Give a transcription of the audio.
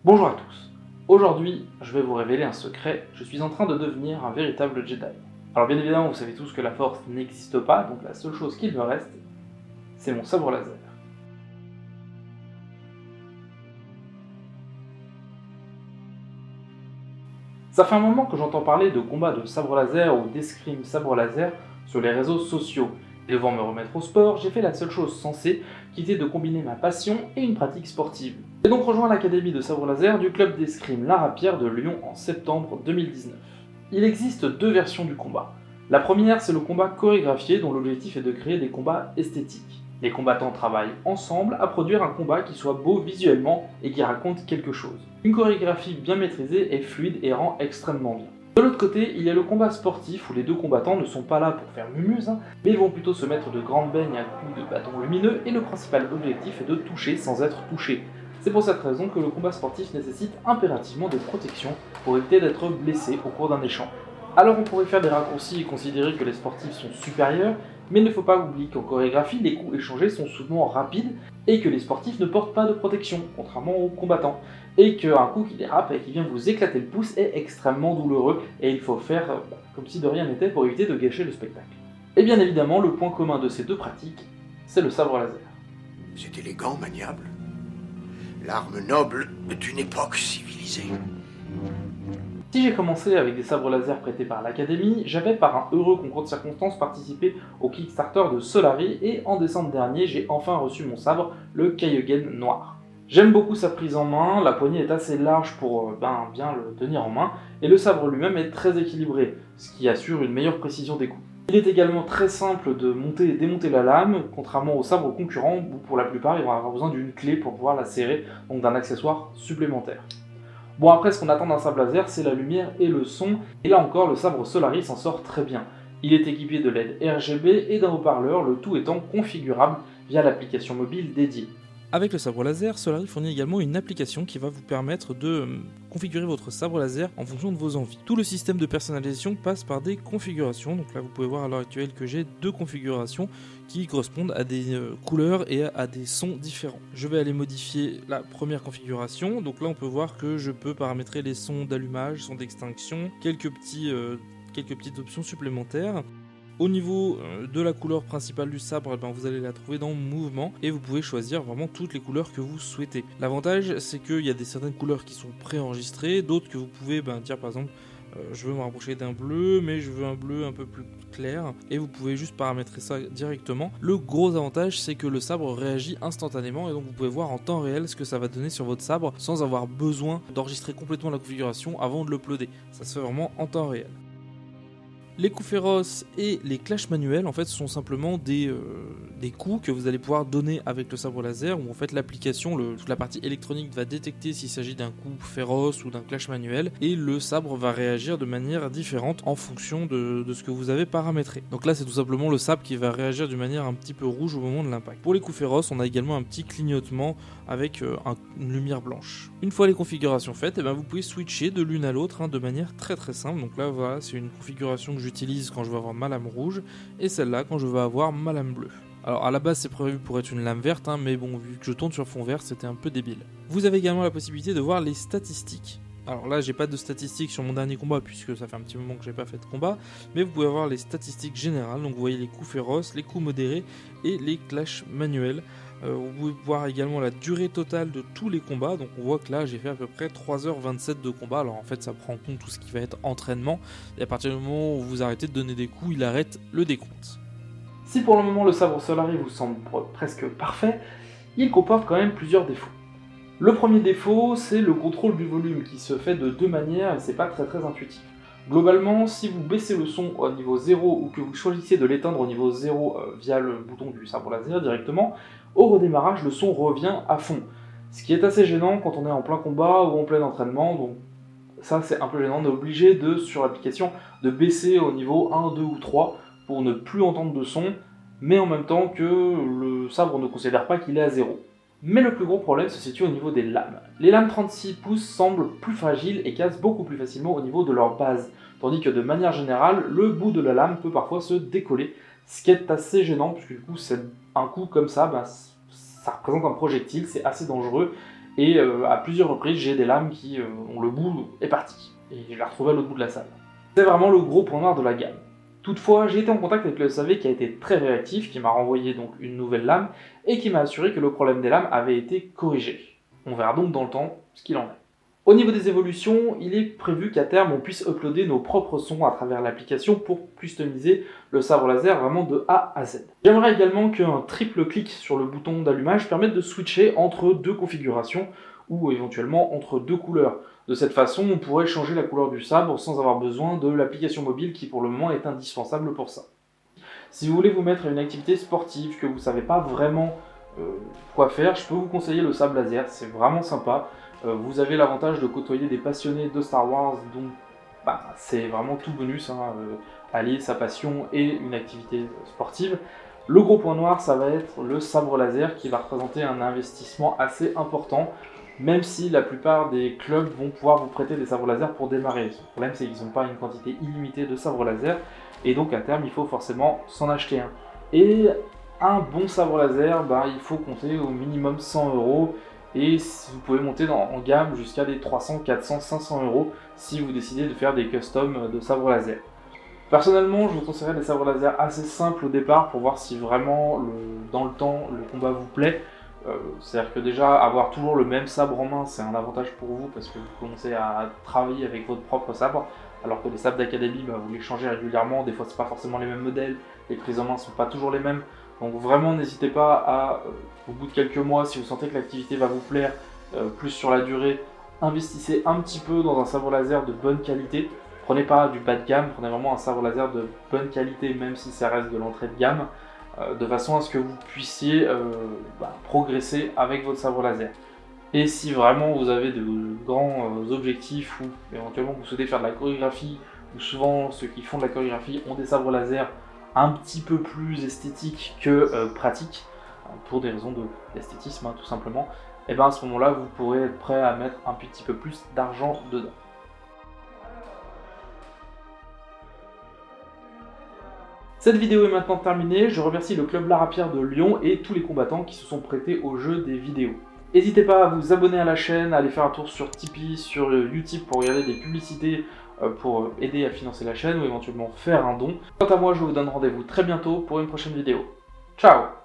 Bonjour à tous. Aujourd'hui, je vais vous révéler un secret. Je suis en train de devenir un véritable Jedi. Alors bien évidemment, vous savez tous que la Force n'existe pas, donc la seule chose qu'il me reste, c'est mon sabre laser. Ça fait un moment que j'entends parler de combats de sabre laser ou d'escrime sabre laser sur les réseaux sociaux. Et devant me remettre au sport, j'ai fait la seule chose sensée, qui était de combiner ma passion et une pratique sportive. J'ai donc rejoint l'académie de sabre laser du club d'escrime La Rapière de Lyon en septembre 2019. Il existe deux versions du combat. La première, c'est le combat chorégraphié dont l'objectif est de créer des combats esthétiques. Les combattants travaillent ensemble à produire un combat qui soit beau visuellement et qui raconte quelque chose. Une chorégraphie bien maîtrisée est fluide et rend extrêmement bien. De l'autre côté, il y a le combat sportif où les deux combattants ne sont pas là pour faire mumuse, mais ils vont plutôt se mettre de grandes beignes à coups de bâton lumineux et le principal objectif est de toucher sans être touché. C'est pour cette raison que le combat sportif nécessite impérativement des protections pour éviter d'être blessé au cours d'un échange. Alors on pourrait faire des raccourcis et considérer que les sportifs sont supérieurs, mais il ne faut pas oublier qu'en chorégraphie, les coups échangés sont souvent rapides et que les sportifs ne portent pas de protection, contrairement aux combattants. Et qu'un coup qui dérape et qui vient vous éclater le pouce est extrêmement douloureux et il faut faire comme si de rien n'était pour éviter de gâcher le spectacle. Et bien évidemment, le point commun de ces deux pratiques, c'est le sabre laser. C'est élégant, maniable. L'arme noble d'une époque civilisée. Si j'ai commencé avec des sabres laser prêtés par l'académie, j'avais par un heureux concours de circonstances participé au Kickstarter de Solari et en décembre dernier, j'ai enfin reçu mon sabre, le Kaiyogen noir. J'aime beaucoup sa prise en main, la poignée est assez large pour bien le tenir en main, et le sabre lui-même est très équilibré, ce qui assure une meilleure précision des coups. Il est également très simple de monter et démonter la lame, contrairement aux sabres concurrents où pour la plupart ils vont avoir besoin d'une clé pour pouvoir la serrer, donc d'un accessoire supplémentaire. Bon après ce qu'on attend d'un sabre laser c'est la lumière et le son, et là encore le sabre Solari s'en sort très bien. Il est équipé de LED RGB et d'un haut-parleur, le tout étant configurable via l'application mobile dédiée. Avec le sabre laser, Solari fournit également une application qui va vous permettre de configurer votre sabre laser en fonction de vos envies. Tout le système de personnalisation passe par des configurations, donc là vous pouvez voir à l'heure actuelle que j'ai deux configurations qui correspondent à des couleurs et à des sons différents. Je vais aller modifier la première configuration, donc là on peut voir que je peux paramétrer les sons d'allumage, sons d'extinction, quelques petites options supplémentaires. Au niveau de la couleur principale du sabre, vous allez la trouver dans Mouvement et vous pouvez choisir vraiment toutes les couleurs que vous souhaitez. L'avantage, c'est qu'il y a certaines couleurs qui sont préenregistrées, d'autres que vous pouvez dire par exemple je veux me rapprocher d'un bleu, mais je veux un bleu un peu plus clair, et vous pouvez juste paramétrer ça directement. Le gros avantage, c'est que le sabre réagit instantanément, et donc vous pouvez voir en temps réel ce que ça va donner sur votre sabre, sans avoir besoin d'enregistrer complètement la configuration avant de l'uploader. Ça se fait vraiment en temps réel. Les coups féroces et les clashs manuels en fait sont simplement des coups que vous allez pouvoir donner avec le sabre laser où en fait l'application, toute la partie électronique va détecter s'il s'agit d'un coup féroce ou d'un clash manuel et le sabre va réagir de manière différente en fonction de ce que vous avez paramétré. Donc là c'est tout simplement le sabre qui va réagir d'une manière un petit peu rouge au moment de l'impact. Pour les coups féroces on a également un petit clignotement avec une lumière blanche. Une fois les configurations faites, vous pouvez switcher de l'une à l'autre de manière très très simple. Donc là voilà, c'est une configuration que j'utilise quand je veux avoir ma lame rouge et celle-là quand je veux avoir ma lame bleue. Alors à la base c'est prévu pour être une lame verte, mais bon vu que je tourne sur fond vert c'était un peu débile. Vous avez également la possibilité de voir les statistiques. Alors là j'ai pas de statistiques sur mon dernier combat puisque ça fait un petit moment que j'ai pas fait de combat, mais vous pouvez avoir les statistiques générales, donc vous voyez les coups féroces, les coups modérés et les clashs manuels. Vous pouvez voir également la durée totale de tous les combats, donc on voit que là j'ai fait à peu près 3h27 de combat, alors en fait ça prend en compte tout ce qui va être entraînement, et à partir du moment où vous arrêtez de donner des coups, il arrête le décompte. Si pour le moment le sabre Solari vous semble presque parfait, il comporte quand même plusieurs défauts. Le premier défaut, c'est le contrôle du volume qui se fait de deux manières et c'est pas très intuitif. Globalement, si vous baissez le son au niveau 0 ou que vous choisissez de l'éteindre au niveau 0 via le bouton du sabre laser directement, au redémarrage le son revient à fond. Ce qui est assez gênant quand on est en plein combat ou en plein entraînement, donc ça c'est un peu gênant, on est obligé sur l'application de baisser au niveau 1, 2 ou 3 pour ne plus entendre de son, mais en même temps que le sabre ne considère pas qu'il est à 0. Mais le plus gros problème se situe au niveau des lames. Les lames 36 pouces semblent plus fragiles et cassent beaucoup plus facilement au niveau de leur base, tandis que de manière générale, le bout de la lame peut parfois se décoller, ce qui est assez gênant, puisque du coup, un coup comme ça, ça représente un projectile, c'est assez dangereux, et à plusieurs reprises j'ai des lames qui ont le bout est parti, et je l'ai retrouvé à l'autre bout de la salle. C'est vraiment le gros point noir de la gamme. Toutefois, j'ai été en contact avec le SAV qui a été très réactif, qui m'a renvoyé donc une nouvelle lame, et qui m'a assuré que le problème des lames avait été corrigé. On verra donc dans le temps ce qu'il en est. Au niveau des évolutions, il est prévu qu'à terme on puisse uploader nos propres sons à travers l'application pour customiser le sabre laser vraiment de A à Z. J'aimerais également qu'un triple clic sur le bouton d'allumage permette de switcher entre deux configurations ou éventuellement entre deux couleurs. De cette façon, on pourrait changer la couleur du sabre sans avoir besoin de l'application mobile qui pour le moment est indispensable pour ça. Si vous voulez vous mettre à une activité sportive que vous ne savez pas vraiment quoi faire, je peux vous conseiller le sabre laser, c'est vraiment sympa. Vous avez l'avantage de côtoyer des passionnés de Star Wars, donc c'est vraiment tout bonus, allier sa passion et une activité sportive. Le gros point noir, ça va être le sabre laser qui va représenter un investissement assez important, même si la plupart des clubs vont pouvoir vous prêter des sabres laser pour démarrer. Le problème, c'est qu'ils n'ont pas une quantité illimitée de sabres laser, et donc à terme, il faut forcément s'en acheter un. Et un bon sabre laser, il faut compter au minimum 100 €. Et vous pouvez monter en gamme jusqu'à des 300, 400, 500 € si vous décidez de faire des customs de sabre laser. Personnellement, je vous conseillerais des sabres laser assez simples au départ pour voir si vraiment dans le temps le combat vous plaît. C'est-à-dire que déjà avoir toujours le même sabre en main, c'est un avantage pour vous parce que vous commencez à travailler avec votre propre sabre, alors que les sabres d'académie, vous les changez régulièrement, des fois c'est pas forcément les mêmes modèles, les prises en main sont pas toujours les mêmes. Donc vraiment n'hésitez pas à, au bout de quelques mois, si vous sentez que l'activité va vous plaire, plus sur la durée, investissez un petit peu dans un sabre laser de bonne qualité. Prenez pas du bas de gamme, prenez vraiment un sabre laser de bonne qualité, même si ça reste de l'entrée de gamme, de façon à ce que vous puissiez progresser avec votre sabre laser. Et si vraiment vous avez de grands objectifs ou éventuellement vous souhaitez faire de la chorégraphie, ou souvent ceux qui font de la chorégraphie ont des sabres laser un petit peu plus esthétique que pratique, pour des raisons d'esthétisme tout simplement, et à ce moment-là vous pourrez être prêt à mettre un petit peu plus d'argent dedans. Cette vidéo est maintenant terminée, je remercie le club Larapierre de Lyon et tous les combattants qui se sont prêtés au jeu des vidéos. N'hésitez pas à vous abonner à la chaîne, à aller faire un tour sur Tipeee, sur Utip pour regarder des publicités pour aider à financer la chaîne ou éventuellement faire un don. Quant à moi, je vous donne rendez-vous très bientôt pour une prochaine vidéo. Ciao!